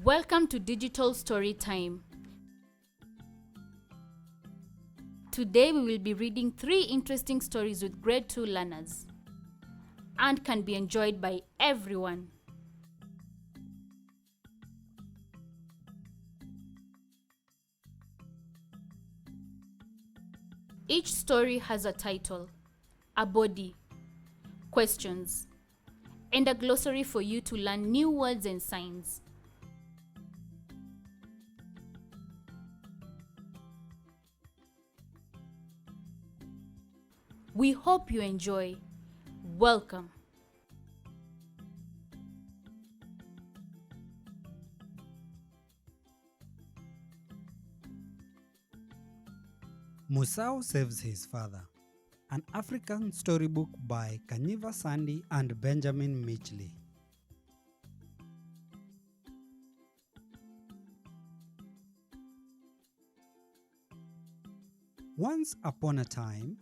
Welcome to Digital StoryTime. Today we will be reading 3 interesting stories with grade 2 learners and can be enjoyed by everyone. Each story has a title, a body, questions, and a glossary for you to learn new words and signs. We hope you enjoy. Welcome. Musau Saves His Father, an African storybook by Kanyiva Sandy and Benjamin Mitchley. Once upon a time,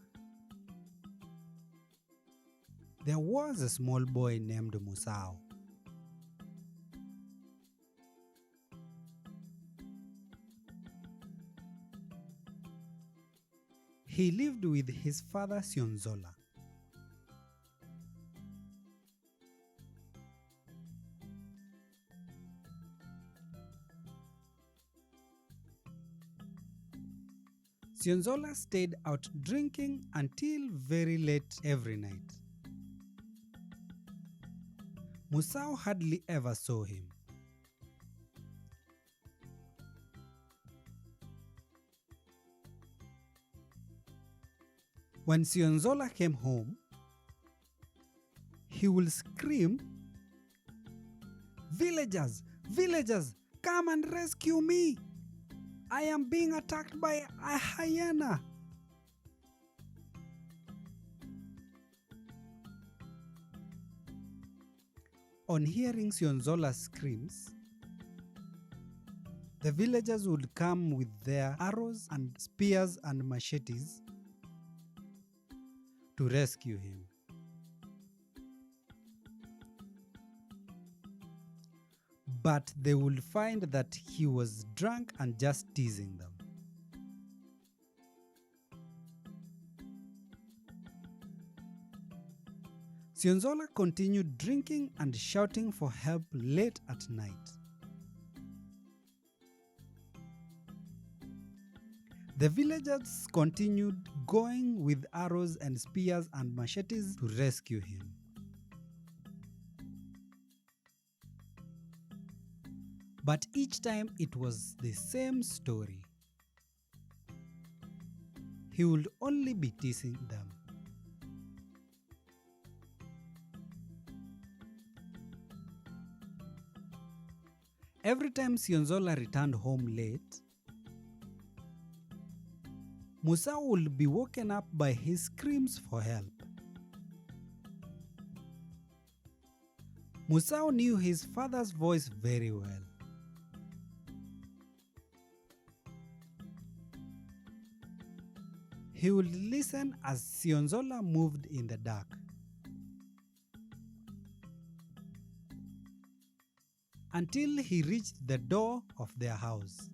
there was a small boy named Musau. He lived with his father Sionzola. Sionzola stayed out drinking until very late every night. Musau hardly ever saw him. When Sionzola came home, he would scream, "Villagers, villagers, come and rescue me! I am being attacked by a hyena!" On hearing Sionzola's screams, the villagers would come with their arrows and spears and machetes to rescue him. But they would find that he was drunk and just teasing them. Sionzola continued drinking and shouting for help late at night. The villagers continued going with arrows and spears and machetes to rescue him. But each time it was the same story. He would only be teasing them. Every time Sionzola returned home late, Musau would be woken up by his screams for help. Musau knew his father's voice very well. He would listen as Sionzola moved in the dark. Until he reached the door of their house.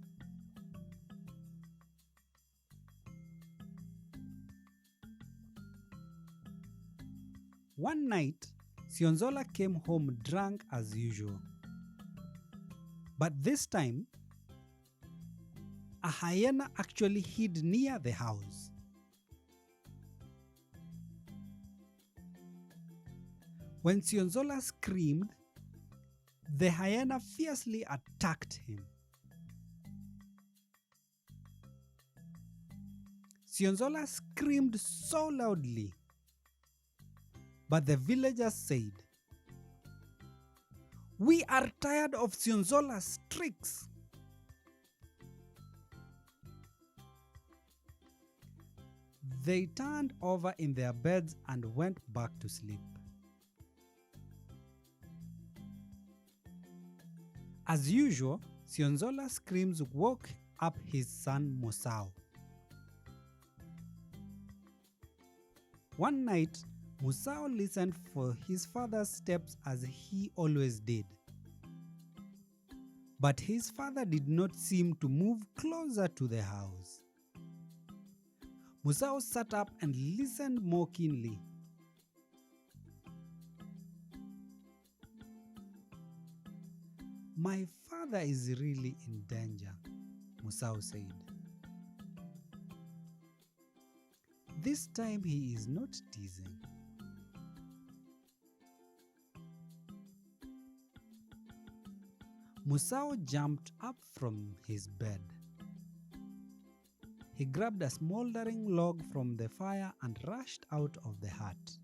One night, Sionzola came home drunk as usual. But this time, a hyena actually hid near the house. When Sionzola screamed, the hyena fiercely attacked him. Sionzola screamed so loudly, but the villagers said, "We are tired of Sionzola's tricks." They turned over in their beds and went back to sleep. As usual, Sionzola's screams woke up his son Musau. One night, Musau listened for his father's steps as he always did. But his father did not seem to move closer to the house. Musau sat up and listened more keenly. My father is really in danger, Musau said. This time he is not teasing. Musau jumped up from his bed. He grabbed a smoldering log from the fire and rushed out of the hut.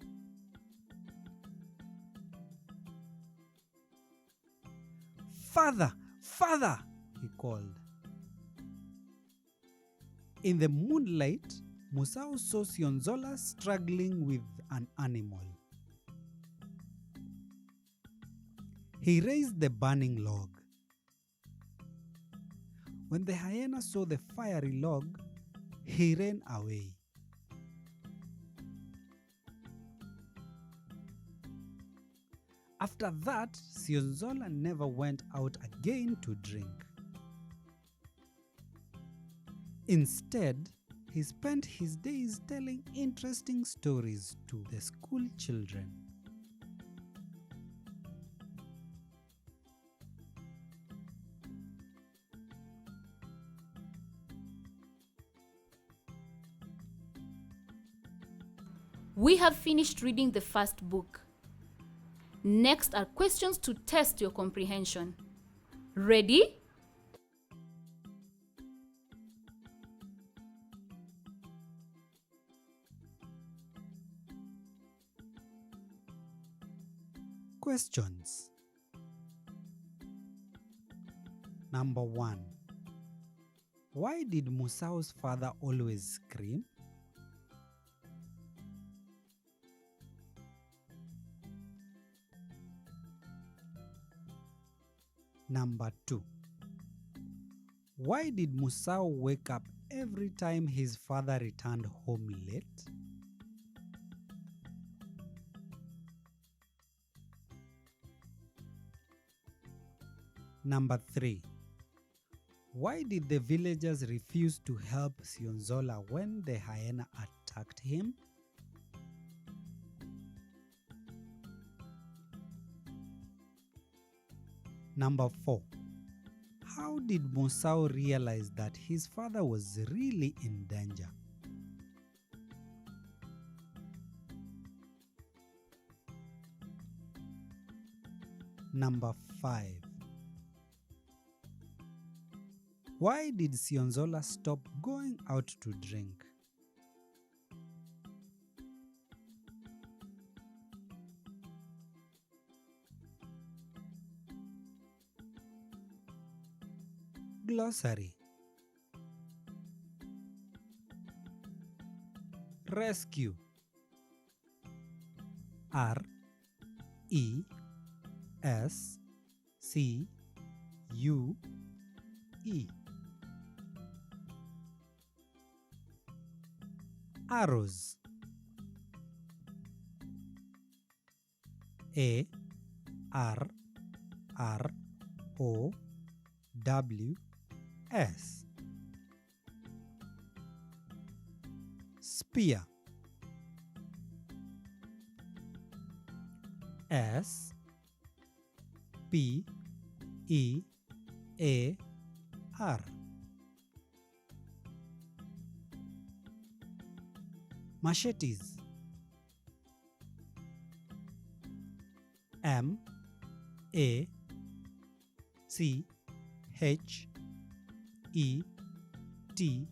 "Father! Father!" he called. In the moonlight, Musau saw Sionzola struggling with an animal. He raised the burning log. When the hyena saw the fiery log, he ran away. After that, Sionzola never went out again to drink. Instead, he spent his days telling interesting stories to the school children. We have finished reading the first book. Next are questions to test your comprehension. Ready? Questions. Number 1. Why did Musau's father always scream? Number 2. Why did Musau wake up every time his father returned home late? Number 3. Why did the villagers refuse to help Sionzola when the hyena attacked him? Number 4. How did Musau realize that his father was really in danger? Number 5. Why did Sionzola stop going out to drink? Glossary. Rescue. R E S C U E. Arrows. A R R O W S. Spear. S P E A R. Machetes. M A C H E T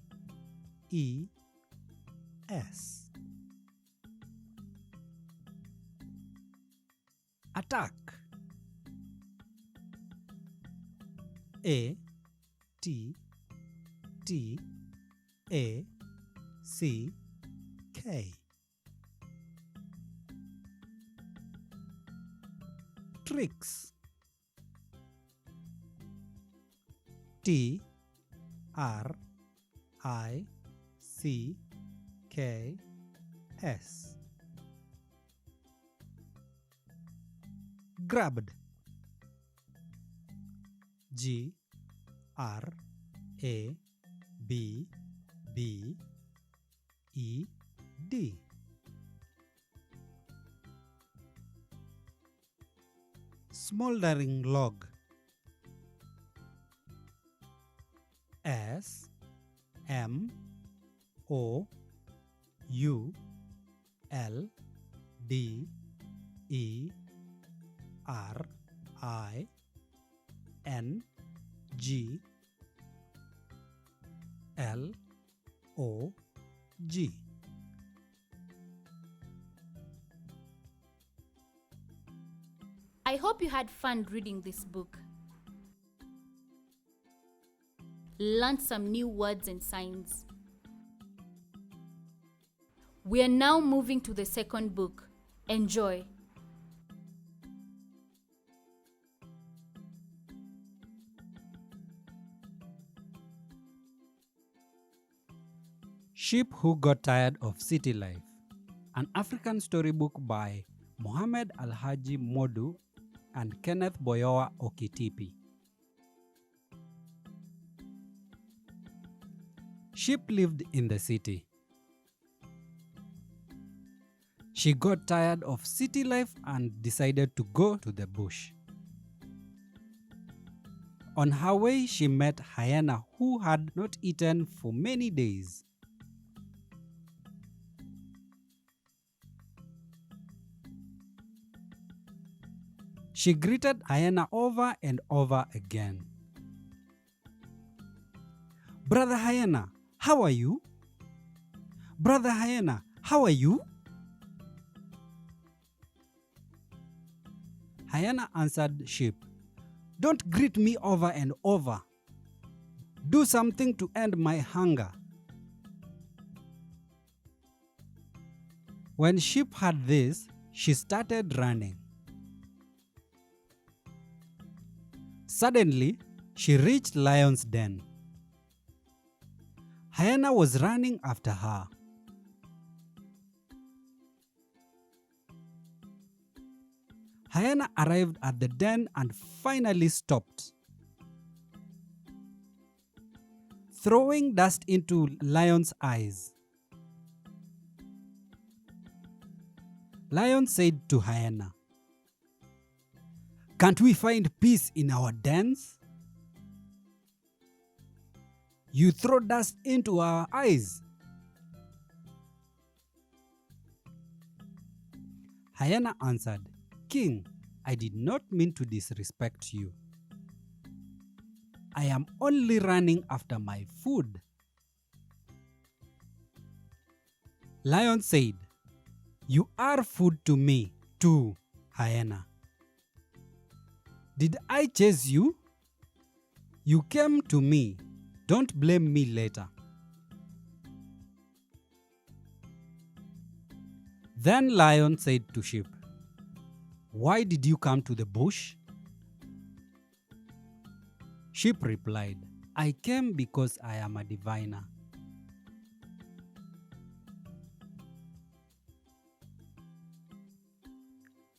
E S. Attack. A T T A C K. Tricks. T R I C K S. Grabbed. G R A B B E D. Smoldering log. S M O U L D E R I N G L O G. I hope you had fun reading this book. Learned some new words and signs. We are now moving to the second book. Enjoy. Sheep Who Got Tired of City Life, an African storybook by Mohamed Alhaji Modu and Kenneth Boyowa Okitipi. Sheep lived in the city. She got tired of city life and decided to go to the bush. On her way, she met hyena who had not eaten for many days. She greeted hyena over and over again. "Brother hyena, how are you? Brother hyena, how are you?" Hyena answered sheep, "Don't greet me over and over. Do something to end my hunger." When sheep heard this, she started running. Suddenly, she reached lion's den. Hyena was running after her. Hyena arrived at the den and finally stopped. Throwing dust into lion's eyes, Lion said to hyena, "Can't we find peace in our dens? You throw dust into our eyes." Hyena answered, "King, I did not mean to disrespect you. I am only running after my food." Lion said, "You are food to me too, hyena. Did I chase you? You came to me. Don't blame me later." Then Lion said to sheep, "Why did you come to the bush?" Sheep replied, "I came because I am a diviner."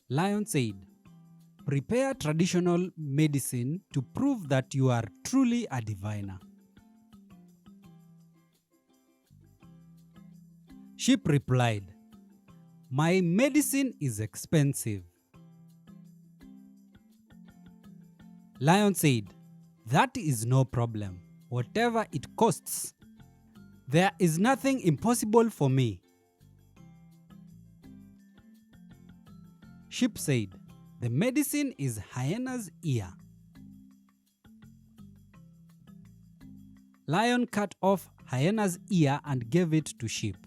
Lion said, "Prepare traditional medicine to prove that you are truly a diviner." Sheep replied, "My medicine is expensive." Lion said, "That is no problem, whatever it costs. There is nothing impossible for me." Sheep said, "The medicine is hyena's ear." Lion cut off hyena's ear and gave it to sheep.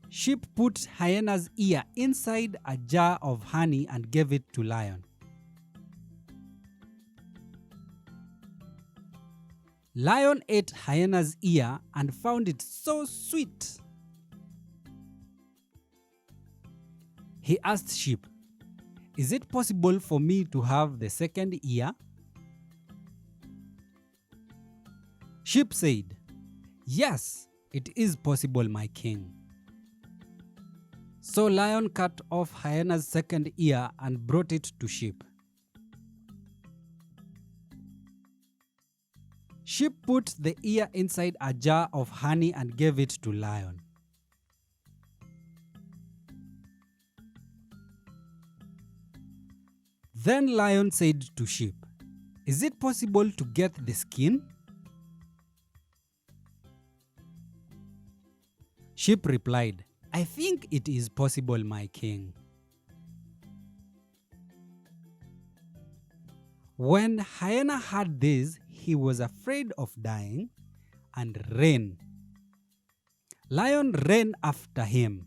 Sheep put hyena's ear inside a jar of honey and gave it to lion. Lion ate hyena's ear and found it so sweet. He asked sheep, "Is it possible for me to have the second ear?" Sheep said, "Yes, it is possible, my king." So lion cut off hyena's second ear and brought it to sheep. Sheep put the ear inside a jar of honey and gave it to lion. Then lion said to sheep, "Is it possible to get the skin?" Sheep replied, "I think it is possible, my king." When hyena heard this, he was afraid of dying and ran. Lion ran after him.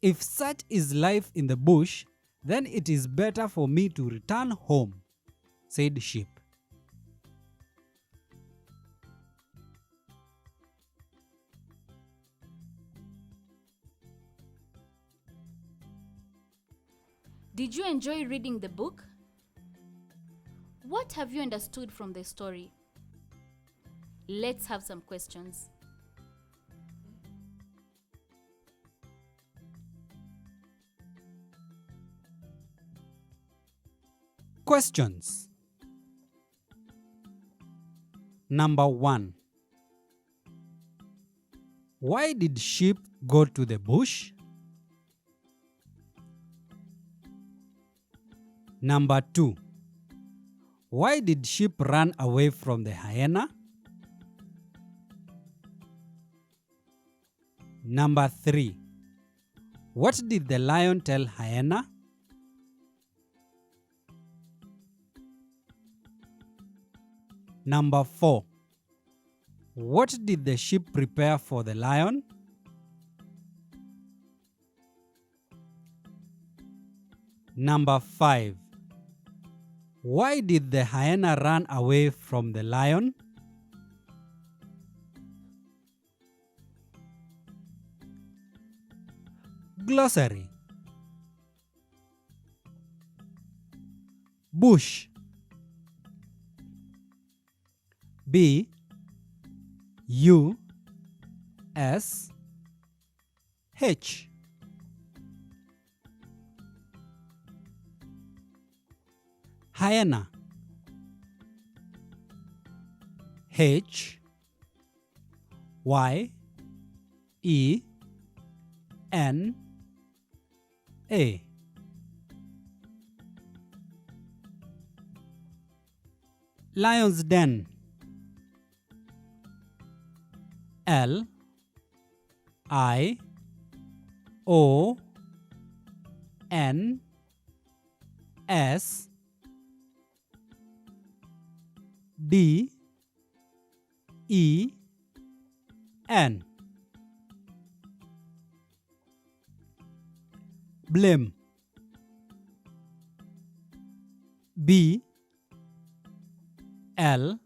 "If such is life in the bush, then it is better for me to return home," said sheep. Did you enjoy reading the book? What have you understood from the story? Let's have some questions. Questions. Number 1. Why did sheep go to the bush? Number 2. Why did sheep run away from the hyena? Number 3. What did the lion tell hyena? Number 4. What did the sheep prepare for the lion? Number 5. Why did the hyena run away from the lion? Glossary. Bush. B U S H. Hyena. H Y E N A. Lion's Den. L I O N S D E N. Blame. B L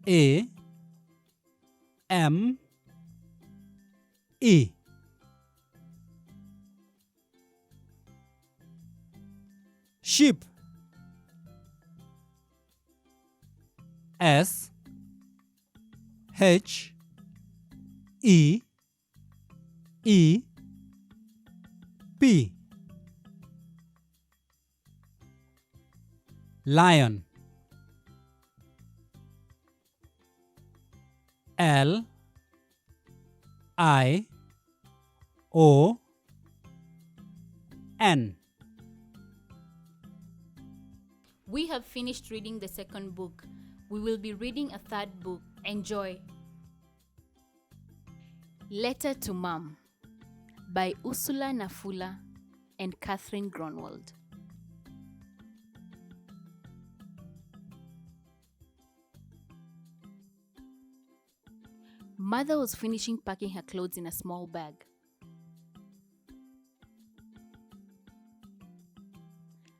A M E. Sheep. S H E E P. Lion. L I O N. We have finished reading the second book. We will be reading a third book. Enjoy. Letter to Mom by Ursula Nafula and Catherine Gronwald. Mother was finishing packing her clothes in a small bag.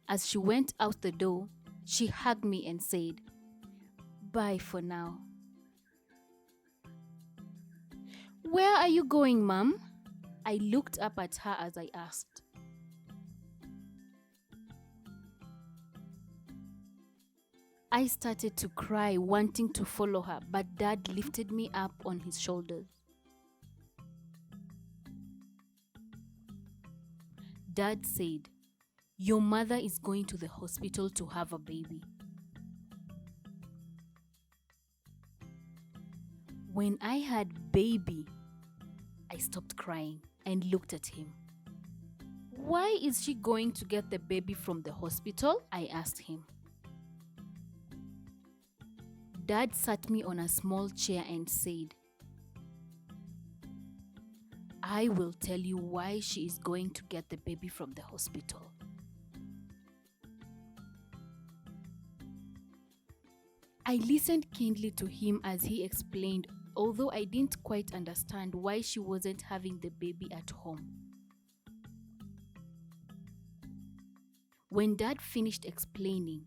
As she went out the door, she hugged me and said, "Bye for now." "Where are you going, Mom?" I looked up at her as I asked. I started to cry, wanting to follow her, but Dad lifted me up on his shoulders. Dad said, "Your mother is going to the hospital to have a baby." When I had baby, I stopped crying and looked at him. "Why is she going to get the baby from the hospital?" I asked him. Dad sat me on a small chair and said, "I will tell you why she is going to get the baby from the hospital." I listened keenly to him as he explained, although I didn't quite understand why she wasn't having the baby at home. When Dad finished explaining,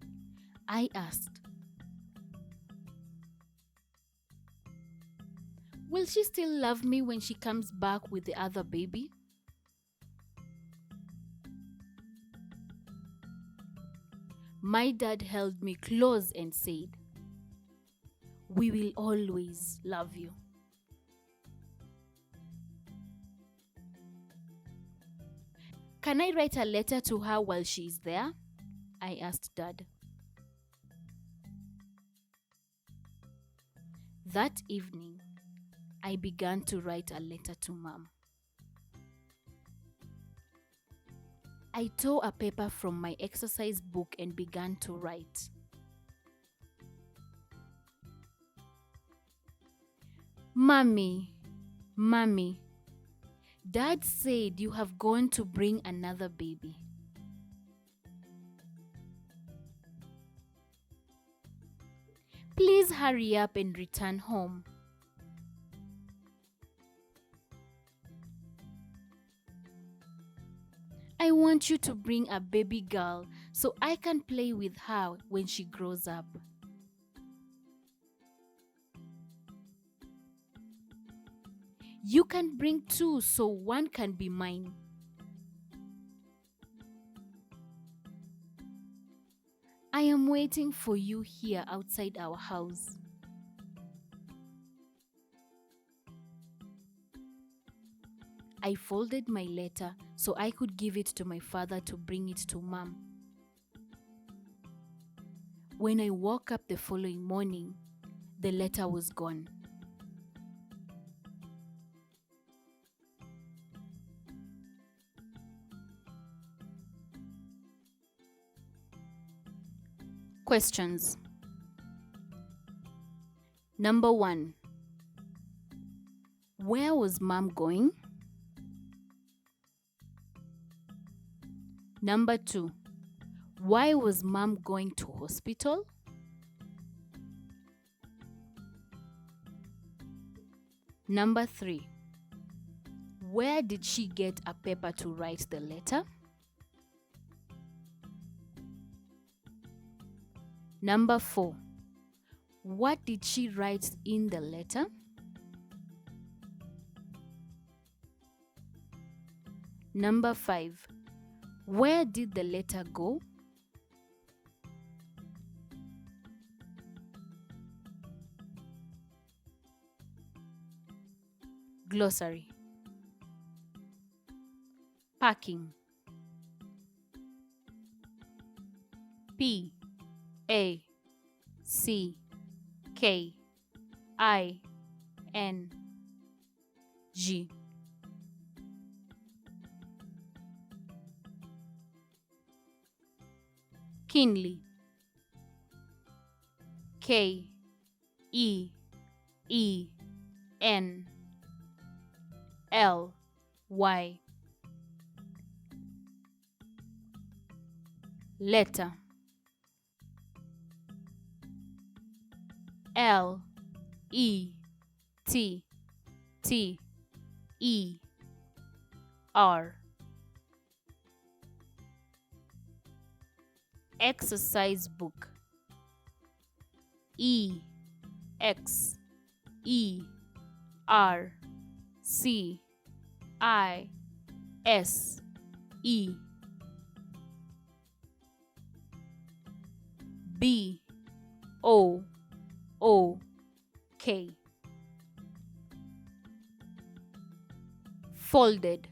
I asked, "Will she still love me when she comes back with the other baby?" My dad held me close and said, "We will always love you." "Can I write a letter to her while she is there?" I asked Dad. That evening, I began to write a letter to Mom. I tore a paper from my exercise book and began to write. Mommy, Dad said you have gone to bring another baby. Please hurry up and return home. I want you to bring a baby girl so I can play with her when she grows up. You can bring two so one can be mine. I am waiting for you here outside our house. I folded my letter so I could give it to my father to bring it to Mom. When I woke up the following morning, the letter was gone. Questions. Number 1. Where was Mom going? Number 2. Why was Mom going to hospital? Number 3. Where did she get a paper to write the letter? Number 4. What did she write in the letter? Number 5. Where did the letter go? Glossary. Packing. P-A-C-K-I-N-G. Keenly. K-E-E-N-L-Y. Letter. L-E-T-T-E-R. Exercise book. E-X-E-R-C-I-S-E. B-O-O-K. Folded.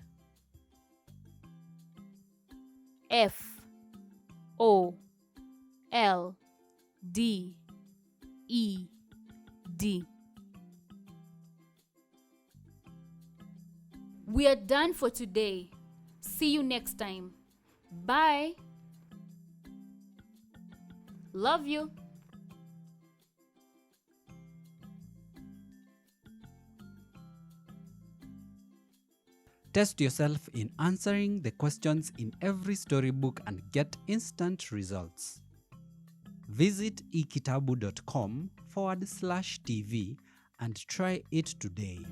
F O L D E D. We are done for today. See you next time. Bye. Love you. Test yourself in answering the questions in every storybook and get instant results. Visit ekitabu.com/TV and try it today.